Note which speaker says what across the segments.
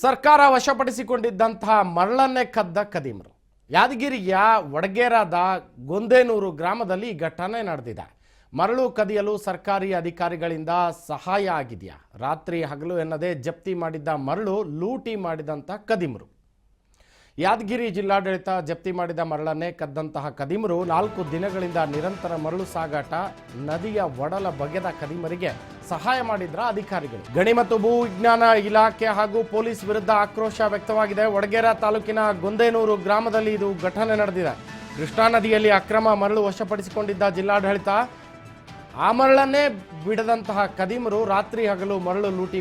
Speaker 1: ಸರ್ಕಾರ ವಶಪಡಿಸಿಕೊಂಡಿದ್ದಂತಹ ಮರಳನ್ನೇ ಕದ್ದ ಕದೀಮರು. ಯಾದಗಿರಿಯ ವಡಗೇರಾದ ಗೊಂದೇನೂರು ಗ್ರಾಮದಲ್ಲಿ ಈ ಘಟನೆ ನಡೆದಿದೆ. ಮರಳು ಕದಿಯಲು ಸರ್ಕಾರಿ ಅಧಿಕಾರಿಗಳಿಂದ ಸಹಾಯ ಆಗಿದೆಯಾ? ರಾತ್ರಿ ಹಗಲು ಎನ್ನದೇ ಜಪ್ತಿ ಮಾಡಿದ್ದ ಮರಳು ಲೂಟಿ ಮಾಡಿದಂಥ ಕದೀಮರು. ಯಾದಗಿರಿ ಜಿಲ್ಲಾಡಳಿತ ಜಪ್ತಿ ಮಾಡಿದ ಮರಳನ್ನೇ ಕದ್ದಂತಹ ಕದೀಮರು 4 ದಿನಗಳಿಂದ ನಿರಂತರ ಮರಳು ಸಾಗಾಟ, ನದಿಯ ಒಡಲ ಬಗೆದ ಕದೀಮರಿಗೆ ಸಹಾಯ ಮಾಡಿದ್ರ ಅಧಿಕಾರಿಗಳು. ಗಣಿ ಮತ್ತು ಭೂ ವಿಜ್ಞಾನ ಇಲಾಖೆ ಹಾಗೂ ಪೊಲೀಸ್ ವಿರುದ್ಧ ಆಕ್ರೋಶ ವ್ಯಕ್ತವಾಗಿದೆ. ವಡಗೇರಾ ತಾಲೂಕಿನ ಗೊಂದೇನೂರು ಗ್ರಾಮದಲ್ಲಿ ಇದು ಘಟನೆ ನಡೆದಿದೆ. ಕೃಷ್ಣಾ ನದಿಯಲ್ಲಿ ಅಕ್ರಮ ಮರಳು ವಶಪಡಿಸಿಕೊಂಡಿದ್ದ ಜಿಲ್ಲಾಡಳಿತ ಆ ಮರಳನ್ನೇ ಬಿಡದಂತಹ ಕದೀಮರು ರಾತ್ರಿ ಹಗಲು ಮರಳು ಲೂಟಿ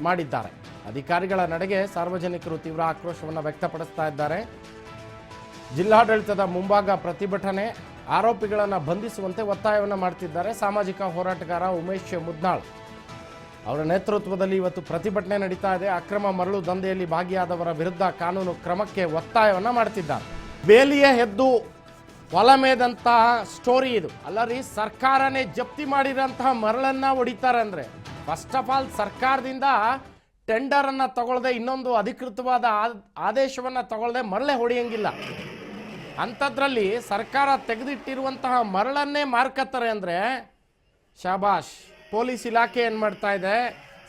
Speaker 1: ಮಾಡಿದ್ದಾರೆ. ಅಧಿಕಾರಿಗಳ ನಡೆಗೆ ಸಾರ್ವಜನಿಕರು ತೀವ್ರ ಆಕ್ರೋಶವನ್ನು ವ್ಯಕ್ತಪಡಿಸ್ತಾ ಇದ್ದಾರೆ. ಜಿಲ್ಲಾಡಳಿತದ ಮುಂಭಾಗ ಪ್ರತಿಭಟನೆ, ಆರೋಪಿಗಳನ್ನು ಬಂಧಿಸುವಂತೆ ಒತ್ತಾಯವನ್ನು ಮಾಡ್ತಿದ್ದಾರೆ. ಸಾಮಾಜಿಕ ಹೋರಾಟಗಾರ ಉಮೇಶ್ ಮುದ್ನಾಳ್ ಅವರ ನೇತೃತ್ವದಲ್ಲಿ ಇವತ್ತು ಪ್ರತಿಭಟನೆ ನಡೀತಾ ಇದೆ. ಅಕ್ರಮ ಮರಳು ದಂಧೆಯಲ್ಲಿ ಭಾಗಿಯಾದವರ ವಿರುದ್ಧ ಕಾನೂನು ಕ್ರಮಕ್ಕೆ ಒತ್ತಾಯವನ್ನು ಮಾಡ್ತಿದ್ದಾರೆ. ಬೇಲಿಯ ಹೆದ್ದು ಹೊಲ ಮೇದಂತಹ ಸ್ಟೋರಿ ಇದು. ಅಲ್ಲರಿ, ಸರ್ಕಾರನೇ ಜಪ್ತಿ ಮಾಡಿರೋಂತಹ ಮರಳನ್ನ ಹೊಡಿತಾರೆ ಅಂದ್ರೆ, ಫಸ್ಟ್ ಆಫ್ ಆಲ್ ಸರ್ಕಾರದಿಂದ ಟೆಂಡರ್ ಅನ್ನ ತಗೊಳ್ಳದೆ, ಇನ್ನೊಂದು ಅಧಿಕೃತವಾದ ಆದೇಶವನ್ನ ತಗೊಳ್ಳದೆ ಮರಳೆ ಹೊಡೆಯಂಗಿಲ್ಲ. ಅಂಥದ್ರಲ್ಲಿ ಸರ್ಕಾರ ತೆಗೆದಿಟ್ಟಿರುವಂತಹ ಮರಳನ್ನೇ ಮಾರ್ಕತ್ತಾರೆ ಅಂದ್ರೆ ಶಾಬಾಷ್. ಪೊಲೀಸ್ ಇಲಾಖೆ ಏನು ಮಾಡ್ತಾ ಇದೆ,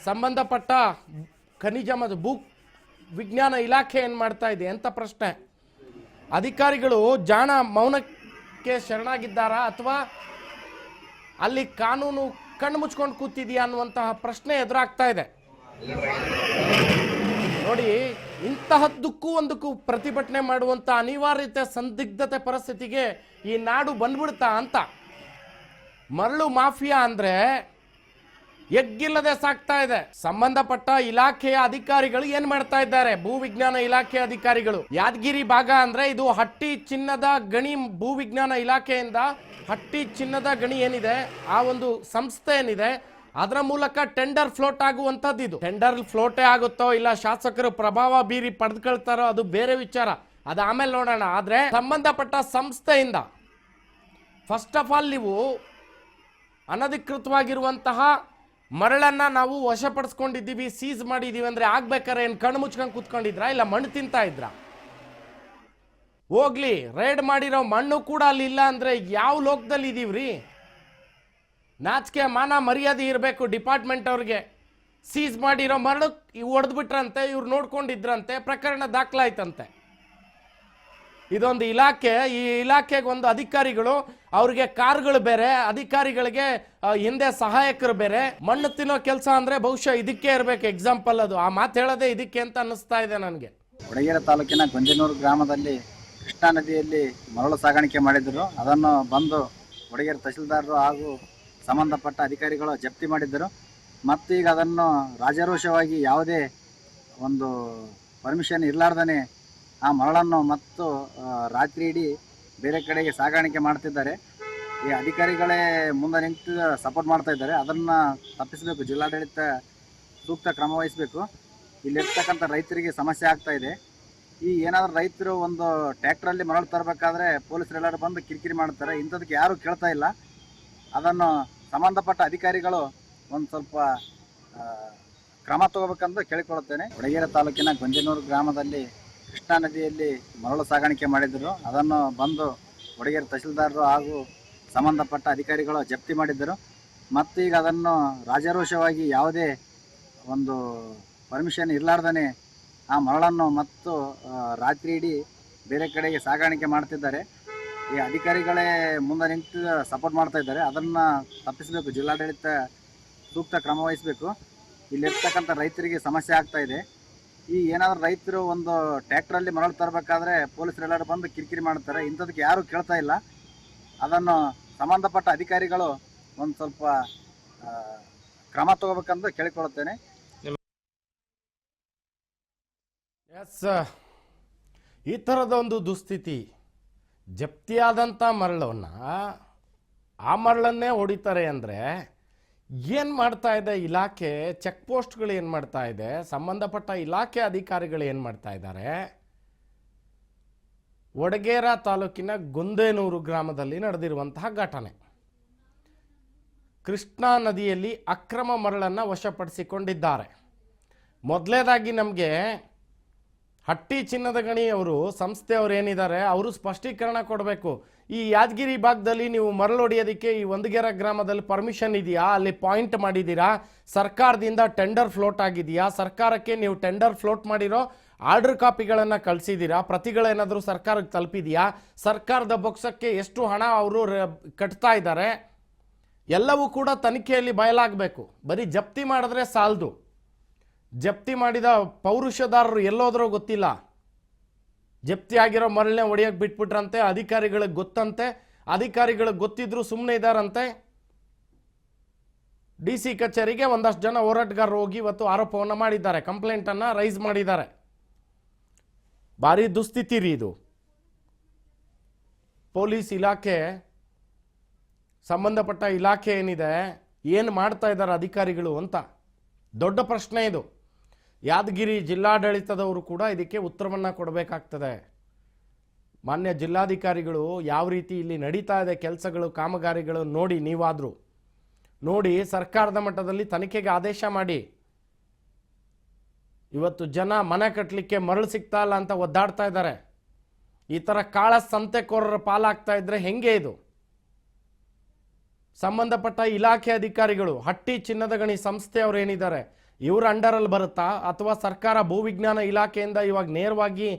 Speaker 1: ಸಂಬಂಧಪಟ್ಟ ಖನಿಜ ಮತ್ತು ಭೂ ವಿಜ್ಞಾನ ಇಲಾಖೆ ಏನು ಮಾಡ್ತಾ ಇದೆ ಅಂತ ಪ್ರಶ್ನೆ. ಅಧಿಕಾರಿಗಳು ಜಾಣ ಮೌನಕ್ಕೆ ಶರಣಾಗಿದ್ದಾರಾ ಅಥವಾ ಅಲ್ಲಿ ಕಾನೂನು ಕಣ್ಣು ಮುಚ್ಕೊಂಡು ಕೂತಿದೆಯಾ ಅನ್ನುವಂತಹ ಪ್ರಶ್ನೆ ಎದುರಾಗ್ತಾ ಇದೆ. ನೋಡಿ, ಇಂತಹದ್ದಕ್ಕೂ ಒಂದಕ್ಕೂ ಪ್ರತಿಭಟನೆ ಮಾಡುವಂತ ಅನಿವಾರ್ಯತೆ, ಸಂದಿಗ್ಧತೆ ಪರಿಸ್ಥಿತಿಗೆ ಈ ನಾಡು ಬಂದ್ಬಿಡ್ತಾ ಅಂತ. ಮರಳು ಮಾಫಿಯಾ ಅಂದ್ರೆ ಎಗ್ಗಿಲ್ಲದೆ ಸಾಕ್ತಾ ಇದೆ. ಸಂಬಂಧಪಟ್ಟ ಇಲಾಖೆಯ ಅಧಿಕಾರಿಗಳು ಏನ್ ಮಾಡ್ತಾ ಇದ್ದಾರೆ? ಭೂ ವಿಜ್ಞಾನ ಇಲಾಖೆ ಅಧಿಕಾರಿಗಳು. ಯಾದಗಿರಿ ಭಾಗ ಅಂದ್ರೆ ಇದು ಹಟ್ಟಿ ಚಿನ್ನದ ಗಣಿ ಭೂ ವಿಜ್ಞಾನ ಇಲಾಖೆಯಿಂದ ಹಟ್ಟಿ ಚಿನ್ನದ ಗಣಿ ಏನಿದೆ, ಆ ಒಂದು ಸಂಸ್ಥೆ ಏನಿದೆ, ಅದರ ಮೂಲಕ ಟೆಂಡರ್ ಫ್ಲೋಟ್ ಆಗುವಂಥದ್ದು. ಇದು ಟೆಂಡರ್ ಫ್ಲೋಟೇ ಆಗುತ್ತೋ ಇಲ್ಲ ಶಾಸಕರು ಪ್ರಭಾವ ಬೀರಿ ಪಡೆದುಕೊಳ್ತಾರೋ ಅದು ಬೇರೆ ವಿಚಾರ, ಅದು ಆಮೇಲೆ ನೋಡೋಣ. ಆದ್ರೆ ಸಂಬಂಧಪಟ್ಟ ಸಂಸ್ಥೆಯಿಂದ ಫಸ್ಟ್ ಆಫ್ ಆಲ್ ನೀವು ಅನಧಿಕೃತವಾಗಿರುವಂತಹ ಮರಳನ್ನ ನಾವು ವಶಪಡಿಸ್ಕೊಂಡಿದ್ದೀವಿ, ಸೀಸ್ ಮಾಡಿದ್ದೀವಿ ಅಂದ್ರೆ ಆಗ್ಬೇಕಾರೆ ಏನು ಕಣ್ಣು ಮುಚ್ಕೊಂಡು ಕೂತ್ಕೊಂಡಿದ್ರ, ಇಲ್ಲ ಮಣ್ಣು ತಿಂತಾ ಇದ್ರ? ಹೋಗ್ಲಿ, ರೈಡ್ ಮಾಡಿರೋ ಮಣ್ಣು ಕೂಡ ಅಲ್ಲಿ ಇಲ್ಲ ಅಂದ್ರೆ ಯಾವ ಲೋಕದಲ್ಲಿ ಇದೀವ್ರಿ? ನಾಚಿಕೆ ಮಾನ ಮರ್ಯಾದೆ ಇರಬೇಕು ಡಿಪಾರ್ಟ್ಮೆಂಟ್ ಅವ್ರಿಗೆ. ಸೀಸ್ ಮಾಡಿರೋ ಮರಳು ಹೊಡೆದು ಬಿಟ್ರಂತೆ, ಇವ್ರು ನೋಡ್ಕೊಂಡಿದ್ರಂತೆ, ಪ್ರಕರಣ ದಾಖಲಾಯ್ತಂತೆ. ಇದೊಂದು ಇಲಾಖೆ. ಈ ಇಲಾಖೆಗೆ ಒಂದು ಅಧಿಕಾರಿಗಳು, ಅವ್ರಿಗೆ ಕಾರ್ಗಳು ಬೇರೆ, ಅಧಿಕಾರಿಗಳಿಗೆ ಹಿಂದೆ ಸಹಾಯಕರು ಬೇರೆ. ಮಣ್ಣು ತಿನ್ನೋ ಕೆಲಸ ಅಂದ್ರೆ ಬಹುಶಃ ಇದಕ್ಕೆ ಇರಬೇಕು ಎಕ್ಸಾಂಪಲ್. ಅದು ಆ ಮಾತು ಹೇಳೋದೇ ಇದಕ್ಕೆ ಅಂತ ಅನ್ನಿಸ್ತಾ ಇದೆ ನನಗೆ.
Speaker 2: ವಡಗೇರಾ ತಾಲೂಕಿನ ಗೊಂದೇನೂರು ಗ್ರಾಮದಲ್ಲಿ ಕೃಷ್ಣಾ ನದಿಯಲ್ಲಿ ಮರಳು ಸಾಗಾಣಿಕೆ ಮಾಡಿದ್ರು. ಅದನ್ನು ಬಂದು ವಡಗೇರಾ ತಹಸೀಲ್ದಾರರು ಹಾಗೂ ಸಂಬಂಧಪಟ್ಟ ಅಧಿಕಾರಿಗಳು ಜಪ್ತಿ ಮಾಡಿದ್ದರು. ಮತ್ತು ಈಗ ಅದನ್ನು ರಾಜಾರೋಷವಾಗಿ ಯಾವುದೇ ಒಂದು ಪರ್ಮಿಷನ್ ಇರಲಾರ್ದೇ ಆ ಮರಳನ್ನು ಮತ್ತು ರಾತ್ರಿ ಇಡೀ ಬೇರೆ ಕಡೆಗೆ ಸಾಗಾಣಿಕೆ ಮಾಡ್ತಿದ್ದಾರೆ. ಈ ಅಧಿಕಾರಿಗಳೇ ಮುಂದೆ ನಿಂತು ಸಪೋರ್ಟ್ ಮಾಡ್ತಾ ಇದ್ದಾರೆ. ಅದನ್ನು ತಪ್ಪಿಸಬೇಕು, ಜಿಲ್ಲಾಡಳಿತ ಸೂಕ್ತ ಕ್ರಮ ವಹಿಸಬೇಕು. ಇಲ್ಲಿರ್ತಕ್ಕಂಥ ರೈತರಿಗೆ ಸಮಸ್ಯೆ ಆಗ್ತಾ ಇದೆ. ಈ ಏನಾದರೂ ರೈತರು ಒಂದು ಟ್ರ್ಯಾಕ್ಟ್ರಲ್ಲಿ ಮರಳು ತರಬೇಕಾದ್ರೆ ಪೊಲೀಸರೆಲ್ಲರೂ ಬಂದು ಕಿರಿಕಿರಿ ಮಾಡ್ತಾರೆ. ಇಂಥದಕ್ಕೆ ಯಾರೂ ಕೇಳ್ತಾ ಇಲ್ಲ. ಅದನ್ನು ಸಂಬಂಧಪಟ್ಟ ಅಧಿಕಾರಿಗಳು ಒಂದು ಸ್ವಲ್ಪ ಕ್ರಮ ತಗೋಬೇಕಂತ ಕೇಳಿಕೊಳ್ಳುತ್ತೇನೆ. ವಡಗೇರಾ ತಾಲೂಕಿನ ಗೊಂದೇನೂರು ಗ್ರಾಮದಲ್ಲಿ ಕೃಷ್ಣಾ ನದಿಯಲ್ಲಿ ಮರಳು ಸಾಗಾಣಿಕೆ ಮಾಡಿದ್ದರು. ಅದನ್ನು ಬಂದು ವಡಗೇರಾ ತಹಸೀಲ್ದಾರರು ಹಾಗೂ ಸಂಬಂಧಪಟ್ಟ ಅಧಿಕಾರಿಗಳು ಜಪ್ತಿ ಮಾಡಿದ್ದರು. ಮತ್ತು ಈಗ ಅದನ್ನು ರಾಜಾರೋಷವಾಗಿ ಯಾವುದೇ ಒಂದು ಪರ್ಮಿಷನ್ ಇರಲಾರ್ದೇ ಆ ಮರಳನ್ನು ಮತ್ತು ರಾತ್ರಿ ಇಡೀ ಬೇರೆ ಕಡೆಗೆ ಸಾಗಾಣಿಕೆ ಮಾಡ್ತಿದ್ದಾರೆ. ಈ ಅಧಿಕಾರಿಗಳೇ ಮುಂದೆ ನಿಂತು ಸಪೋರ್ಟ್ ಮಾಡ್ತಾ ಇದ್ದಾರೆ. ಅದನ್ನು ತಪ್ಪಿಸಬೇಕು, ಜಿಲ್ಲಾಡಳಿತ ಸೂಕ್ತ ಕ್ರಮ ವಹಿಸಬೇಕು. ಇಲ್ಲಿರ್ತಕ್ಕಂಥ ರೈತರಿಗೆ ಸಮಸ್ಯೆ ಆಗ್ತಾ ಇದೆ. ಈ ಏನಾದರೂ ರೈತರು ಒಂದು ಟ್ರ್ಯಾಕ್ಟ್ರಲ್ಲಿ ಮರಳು ತರಬೇಕಾದ್ರೆ ಪೊಲೀಸರೆಲ್ಲರೂ ಬಂದು ಕಿರಿಕಿರಿ ಮಾಡ್ತಾರೆ. ಇಂಥದಕ್ಕೆ ಯಾರೂ ಕೇಳ್ತಾ ಇಲ್ಲ. ಅದನ್ನು ಸಂಬಂಧಪಟ್ಟ ಅಧಿಕಾರಿಗಳು ಒಂದು ಸ್ವಲ್ಪ ಕ್ರಮ ತಗೋಬೇಕಂತ ಕೇಳಿಕೊಳ್ಳುತ್ತೇನೆ.
Speaker 1: ಎಸ್, ಈ ಥರದೊಂದು ದುಸ್ಥಿತಿ. ಜಪ್ತಿಯಾದಂಥ ಮರಳನ್ನು, ಆ ಮರಳನ್ನೇ ಹೊಡಿತಾರೆ ಅಂದರೆ ಏನು ಮಾಡ್ತಾ ಇದೆ ಇಲಾಖೆ? ಚೆಕ್ ಪೋಸ್ಟ್ಗಳು ಏನು ಮಾಡ್ತಾ ಇದೆ? ಸಂಬಂಧಪಟ್ಟ ಇಲಾಖೆ ಅಧಿಕಾರಿಗಳು ಏನು ಮಾಡ್ತಾ ಇದ್ದಾರೆ? ವಡಗೇರಾ ತಾಲೂಕಿನ ಗೊಂದೇನೂರು ಗ್ರಾಮದಲ್ಲಿ ನಡೆದಿರುವಂತಹ ಘಟನೆ. ಕೃಷ್ಣಾ ನದಿಯಲ್ಲಿ ಅಕ್ರಮ ಮರಳನ್ನು ವಶಪಡಿಸಿಕೊಂಡಿದ್ದಾರೆ. ಮೊದಲೇದಾಗಿ ನಮಗೆ ಹಟ್ಟಿ ಚಿನ್ನದ ಗಣಿ ಅವರು ಸಂಸ್ಥೆಯವರು ಏನಿದ್ದಾರೆ ಅವರು ಸ್ಪಷ್ಟೀಕರಣ ಕೊಡಬೇಕು. ಈ ಯಾದಗಿರಿ ಭಾಗದಲ್ಲಿ ನೀವು ಮರಳು ಹೊಡೆಯೋದಕ್ಕೆ ಈ ಒಂದಗೆರೆ ಗ್ರಾಮದಲ್ಲಿ ಪರ್ಮಿಷನ್ ಇದೆಯಾ? ಅಲ್ಲಿ ಪಾಯಿಂಟ್ ಮಾಡಿದ್ದೀರಾ? ಸರ್ಕಾರದಿಂದ ಟೆಂಡರ್ ಫ್ಲೋಟ್ ಆಗಿದೆಯಾ? ಸರ್ಕಾರಕ್ಕೆ ನೀವು ಟೆಂಡರ್ ಫ್ಲೋಟ್ ಮಾಡಿರೋ ಆರ್ಡರ್ ಕಾಪಿಗಳನ್ನು ಕಳಿಸಿದ್ದೀರಾ? ಪ್ರತಿಗಳೇನಾದರೂ ಸರ್ಕಾರಕ್ಕೆ ತಲುಪಿದೆಯಾ? ಸರ್ಕಾರದ ಬೊಕ್ಸಕ್ಕೆ ಎಷ್ಟು ಹಣ ಅವರು ಕಟ್ತಾ ಇದ್ದಾರೆ? ಎಲ್ಲವೂ ಕೂಡ ತನಿಖೆಯಲ್ಲಿ ಬಯಲಾಗಬೇಕು. ಬರೀ ಜಪ್ತಿ ಮಾಡಿದ್ರೆ ಸಾಲದು. ಜಪ್ತಿ ಮಾಡಿದ ಪೌರುಷದಾರರು ಎಲ್ಲೋದ್ರೋ ಗೊತ್ತಿಲ್ಲ. ಜಪ್ತಿ ಆಗಿರೋ ಮರಳನ್ನೇ ಹೊಡೆಯೋಕೆ ಬಿಟ್ಬಿಟ್ರಂತೆ. ಅಧಿಕಾರಿಗಳಿಗೆ ಗೊತ್ತಂತೆ. ಅಧಿಕಾರಿಗಳಿಗೆ ಗೊತ್ತಿದ್ರು ಸುಮ್ಮನೆ ಇದ್ದಾರಂತೆ. DC ಕಚೇರಿಗೆ ಒಂದಷ್ಟು ಜನ ಹೋರಾಟಗಾರರು ಹೋಗಿ ಇವತ್ತು ಆರೋಪವನ್ನು ಮಾಡಿದ್ದಾರೆ, ಕಂಪ್ಲೇಂಟನ್ನು ರೈಸ್ ಮಾಡಿದ್ದಾರೆ. ಭಾರಿ ದುಸ್ಥಿತಿ ರೀ ಇದು. ಪೊಲೀಸ್ ಇಲಾಖೆ, ಸಂಬಂಧಪಟ್ಟ ಇಲಾಖೆ ಏನಿದೆ, ಏನು ಮಾಡ್ತಾ ಇದ್ದಾರೆ ಅಧಿಕಾರಿಗಳು ಅಂತ ದೊಡ್ಡ ಪ್ರಶ್ನೆ ಇದು. ಯಾದಗಿರಿ ಜಿಲ್ಲಾಡಳಿತದವರು ಕೂಡ ಇದಕ್ಕೆ ಉತ್ತರವನ್ನು ಕೊಡಬೇಕಾಗ್ತದೆ. ಮಾನ್ಯ ಜಿಲ್ಲಾಧಿಕಾರಿಗಳು ಯಾವ ರೀತಿ ಇಲ್ಲಿ ನಡೀತಾ ಇದೆ ಕೆಲಸಗಳು, ಕಾಮಗಾರಿಗಳು ನೋಡಿ, ನೀವಾದರೂ ನೋಡಿ ಸರ್ಕಾರದ ಮಟ್ಟದಲ್ಲಿ ತನಿಖೆಗೆ ಆದೇಶ ಮಾಡಿ. ಇವತ್ತು ಜನ ಮನೆ ಕಟ್ಟಲಿಕ್ಕೆ ಮರಳು ಸಿಗ್ತಾ ಇಲ್ಲ ಅಂತ ಒದ್ದಾಡ್ತಾ ಇದ್ದಾರೆ. ಈ ಥರ ಕಾಳ ಸಂತೆಕೋರರ ಪಾಲಾಗ್ತಾ ಇದ್ರೆ ಹೆಂಗೆ ಇದು? ಸಂಬಂಧಪಟ್ಟ ಇಲಾಖೆ ಅಧಿಕಾರಿಗಳು, ಹಟ್ಟಿ ಚಿನ್ನದ ಗಣಿ ಸಂಸ್ಥೆಯವರು ಏನಿದ್ದಾರೆ ಇವ್ರ ಅಂಡರಲ್ಲಿ ಬರುತ್ತಾ, ಅಥವಾ ಸರ್ಕಾರ ಭೂವಿಜ್ಞಾನ ಇಲಾಖೆಯಿಂದ ಇವಾಗ ನೇರವಾಗಿ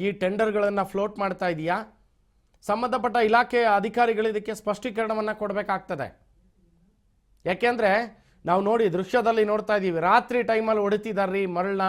Speaker 1: ಈ ಟೆಂಡರ್ಗಳನ್ನು ಫ್ಲೋಟ್ ಮಾಡ್ತಾ ಇದೆಯಾ? ಸಂಬಂಧಪಟ್ಟ ಇಲಾಖೆಯ ಅಧಿಕಾರಿಗಳು ಇದಕ್ಕೆ ಸ್ಪಷ್ಟೀಕರಣವನ್ನು ಕೊಡಬೇಕಾಗ್ತದೆ. ಯಾಕೆಂದರೆ ನಾವು ನೋಡಿ ದೃಶ್ಯದಲ್ಲಿ ನೋಡ್ತಾ ಇದ್ದೀವಿ, ರಾತ್ರಿ ಟೈಮಲ್ಲಿ ಹೊಡಿತಿದ್ದಾರೆ ಮರಳನ್ನ.